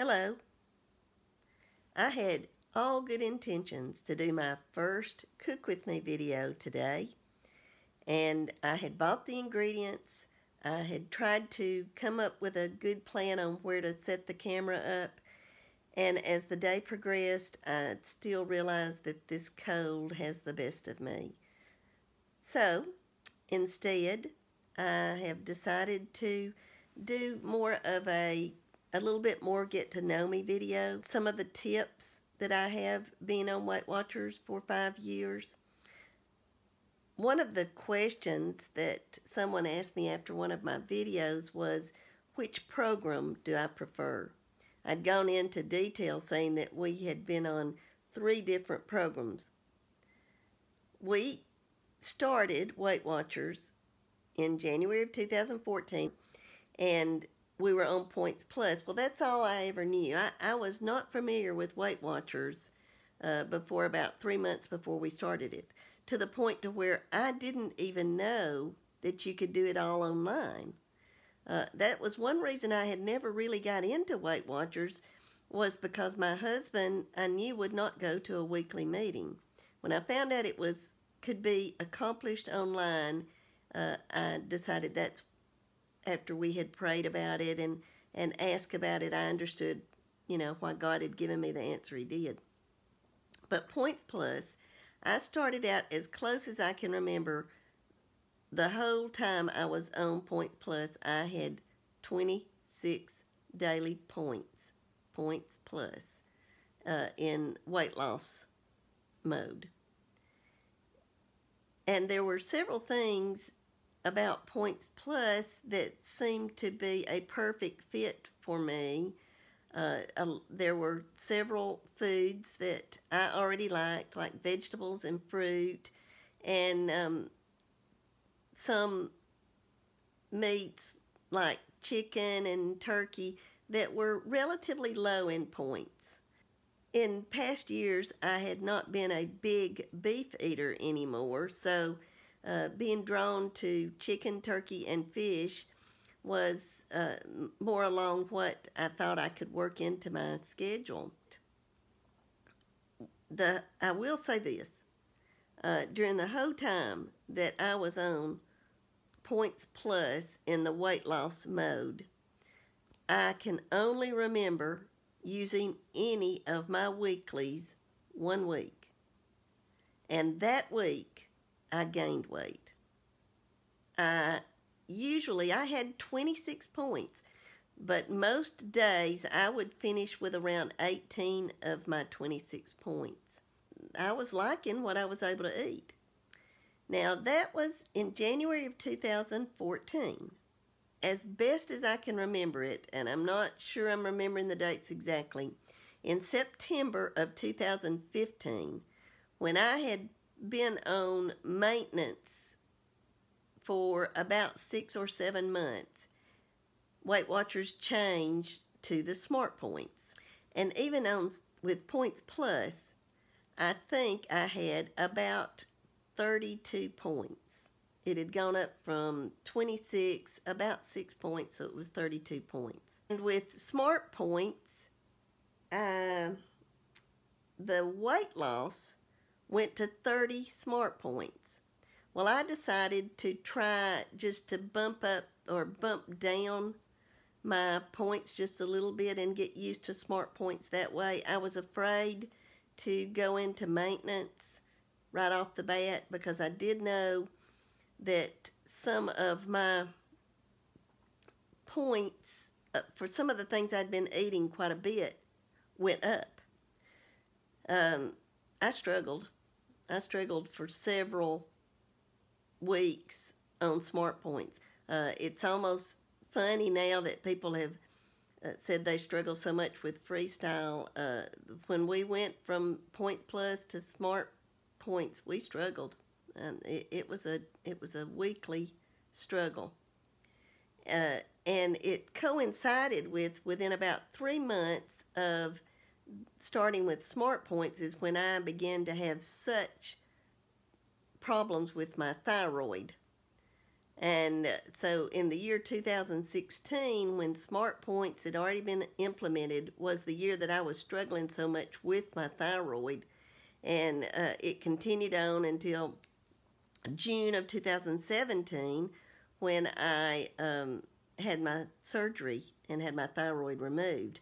Hello. I had all good intentions to do my first Cook With Me video today, and I had bought the ingredients. I had tried to come up with a good plan on where to set the camera up, and as the day progressed, I still realized that this cold has the best of me. So, instead, I have decided to do more of a little bit more get to know me video. Some of the tips that I have being on Weight Watchers for 5 years. One of the questions that someone asked me after one of my videos was, which program do I prefer? I'd gone into detail saying that we had been on 3 different programs. We started Weight Watchers in January of 2014, and we were on Points Plus. Well, that's all I ever knew. I was not familiar with Weight Watchers before about 3 months before we started it, to the point to where I didn't even know that you could do it all online. That was one reason I had never really got into Weight Watchers, was because my husband, I knew, would not go to a weekly meeting. When I found out it could be accomplished online, I decided that's after we had prayed about it and asked about it, I understood, why God had given me the answer he did. But Points Plus, I started out as close as I can remember. The whole time I was on Points Plus, I had 26 daily points, Points Plus, in weight loss mode. And there were several things about Points Plus that seemed to be a perfect fit for me. There were several foods that I already liked, like vegetables and fruit, and some meats like chicken and turkey that were relatively low in points. In past years, I had not been a big beef eater anymore, so being drawn to chicken, turkey, and fish was more along what I thought I could work into my schedule. I will say this, during the whole time that I was on Points Plus in the weight loss mode, I can only remember using any of my weeklies 1 week. And that week, I gained weight. Usually I had 26 points, but most days I would finish with around 18 of my 26 points. I was liking what I was able to eat. Now, that was in January of 2014. As best as I can remember it, and I'm not sure I'm remembering the dates exactly, in September of 2015, when I had been on maintenance for about 6 or 7 months, Weight Watchers changed to the Smart Points. And even with Points Plus, I think I had about 32 points. It had gone up from 26, about 6 points, so it was 32 points. And with Smart Points, the weight loss went to 30 Smart Points. Well, I decided to try just to bump up or bump down my points just a little bit and get used to Smart Points that way. I was afraid to go into maintenance right off the bat because I did know that some of my points for some of the things I'd been eating quite a bit went up. I struggled for several weeks on Smart Points. It's almost funny now that people have said they struggle so much with Freestyle. When we went from Points Plus to Smart Points, we struggled. It was a weekly struggle, and it coincided within about 3 months of starting with Smart Points is when I began to have such problems with my thyroid And so in the year 2016, when Smart Points had already been implemented, was the year that I was struggling so much with my thyroid. And it continued on until June of 2017 when I had my surgery and had my thyroid removed.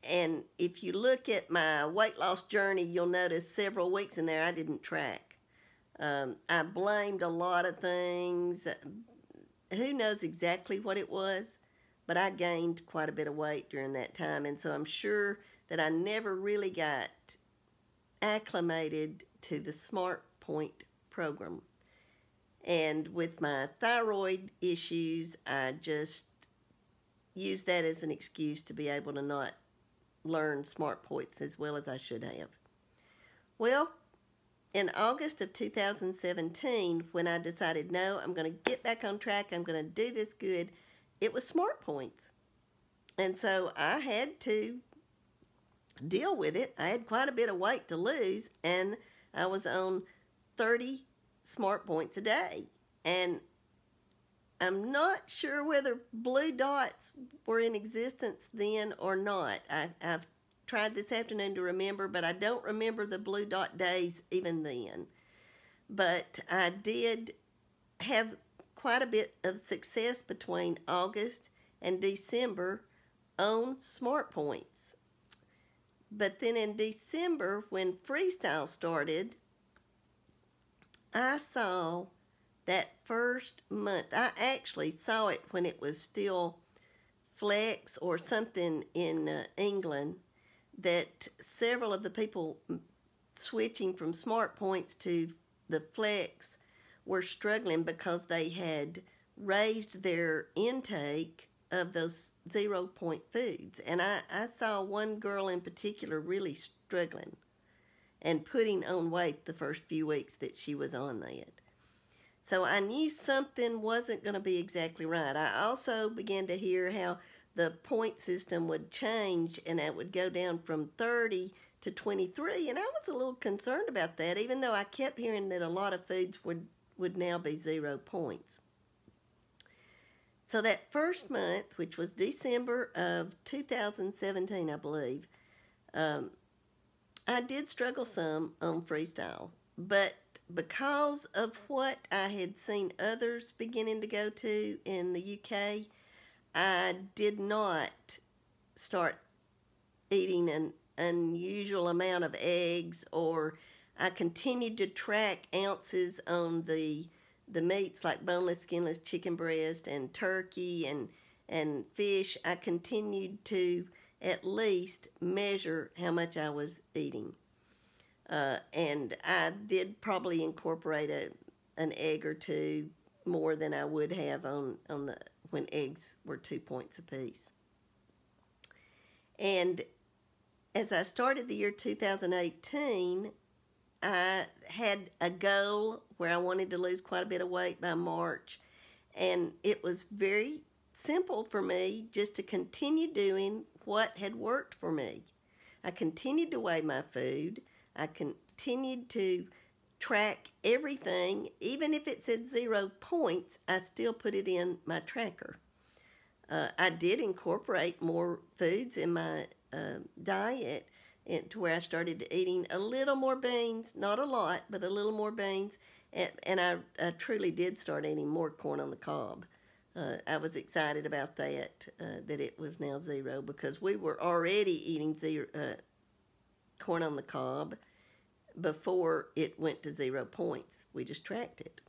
And if you look at my weight loss journey, you'll notice several weeks in there I didn't track. I blamed a lot of things. Who knows exactly what it was, but I gained quite a bit of weight during that time. And so I'm sure that I never really got acclimated to the Smart Point program. And with my thyroid issues, I just used that as an excuse to be able to not learn Smart Points as well as I should have. Well, in August of 2017, when I decided, no, I'm going to get back on track, I'm going to do this good, it was Smart Points. And so I had to deal with it. I had quite a bit of weight to lose, and I was on 30 Smart Points a day. And I'm not sure whether blue dots were in existence then or not. I've tried this afternoon to remember, but I don't remember the blue dot days even then. But I did have quite a bit of success between August and December on Smart Points. But then in December, when Freestyle started, I saw that first month, I actually saw it when it was still Flex or something in England, that several of the people switching from Smart Points to the Flex were struggling because they had raised their intake of those 0-point foods. And I saw one girl in particular really struggling and putting on weight the first few weeks that she was on that. So I knew something wasn't going to be exactly right. I also began to hear how the point system would change and it would go down from 30 to 23. And I was a little concerned about that, even though I kept hearing that a lot of foods would now be 0 points. So that first month, which was December of 2017, I believe, I did struggle some on Freestyle. But because of what I had seen others beginning to go to in the UK, I did not start eating an unusual amount of eggs, or I continued to track ounces on the meats like boneless, skinless chicken breast and turkey and fish. I continued to at least measure how much I was eating. And I did probably incorporate an egg or two more than I would have when eggs were 2 points apiece. And as I started the year 2018, I had a goal where I wanted to lose quite a bit of weight by March. And it was very simple for me just to continue doing what had worked for me. I continued to weigh my food. I continued to track everything. Even if it said 0 points, I still put it in my tracker. I did incorporate more foods in my diet to where I started eating a little more beans, not a lot, but a little more beans. And I truly did start eating more corn on the cob. I was excited about that it was now 0, because we were already eating corn on the cob before it went to 0 points. We just tracked it.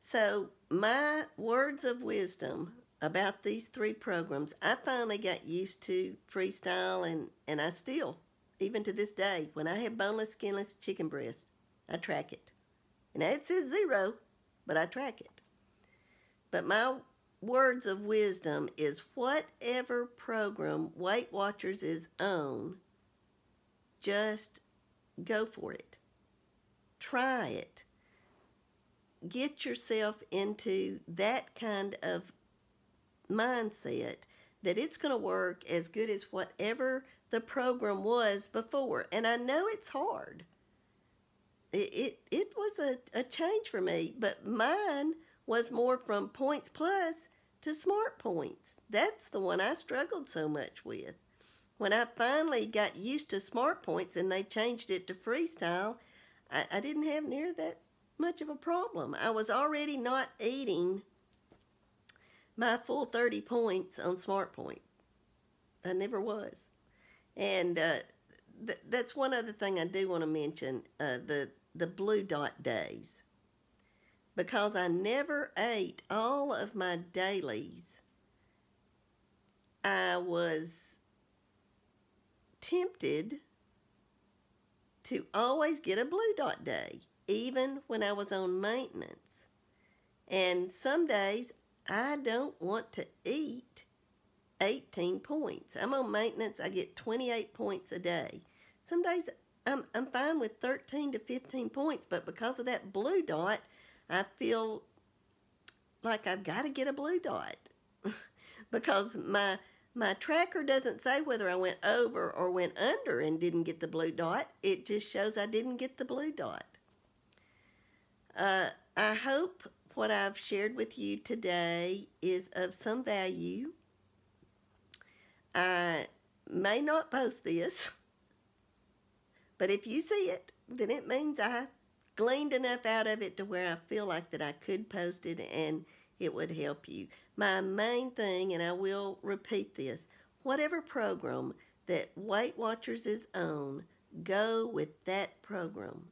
So my words of wisdom about these 3 programs, I finally got used to Freestyle, and I still, even to this day, when I have boneless, skinless chicken breast, I track it. And it says 0, but I track it. But my words of wisdom is whatever program Weight Watchers is on, just go for it. Try it. Get yourself into that kind of mindset that it's going to work as good as whatever the program was before. And I know it's hard. It was a change for me, but mine was more from Points Plus to Smart Points. That's the one I struggled so much with. When I finally got used to Smart Points and they changed it to Freestyle, I didn't have near that much of a problem. I was already not eating my full 30 points on Smart Point. I never was. And that's one other thing I do want to mention, the blue dot days. Because I never ate all of my dailies, I was tempted to always get a blue dot day, even when I was on maintenance. And some days I don't want to eat 18 points. I'm on maintenance, I get 28 points a day. Some days I'm fine with 13 to 15 points, but because of that blue dot, I feel like I've got to get a blue dot. Because my tracker doesn't say whether I went over or went under and didn't get the blue dot. It just shows I didn't get the blue dot. I hope what I've shared with you today is of some value. I may not post this, but if you see it, then it means I gleaned enough out of it to where I feel like that I could post it and it would help you. My main thing, and I will repeat this, whatever program that Weight Watchers is on, go with that program.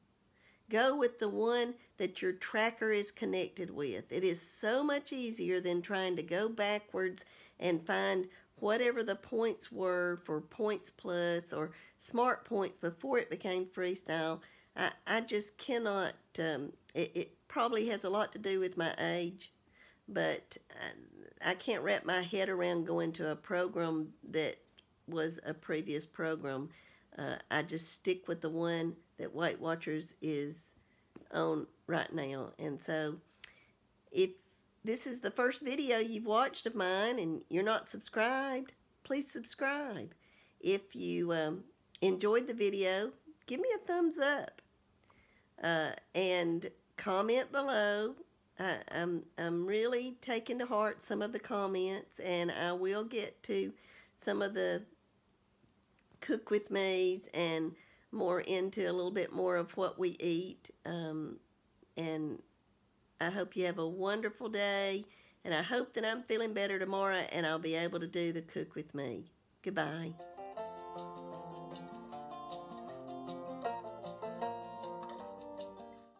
Go with the one that your tracker is connected with. It is so much easier than trying to go backwards and find whatever the points were for Points Plus or Smart Points before it became Freestyle. I just cannot, it probably has a lot to do with my age, but I can't wrap my head around going to a program that was a previous program. I just stick with the one that Weight Watchers is on right now. And so if this is the first video you've watched of mine and you're not subscribed, please subscribe. If you enjoyed the video, give me a thumbs up and comment below. I'm really taking to heart some of the comments, and I will get to some of the cook with me's and more into a little bit more of what we eat. And I hope you have a wonderful day, and I hope that I'm feeling better tomorrow and I'll be able to do the cook with me. Goodbye.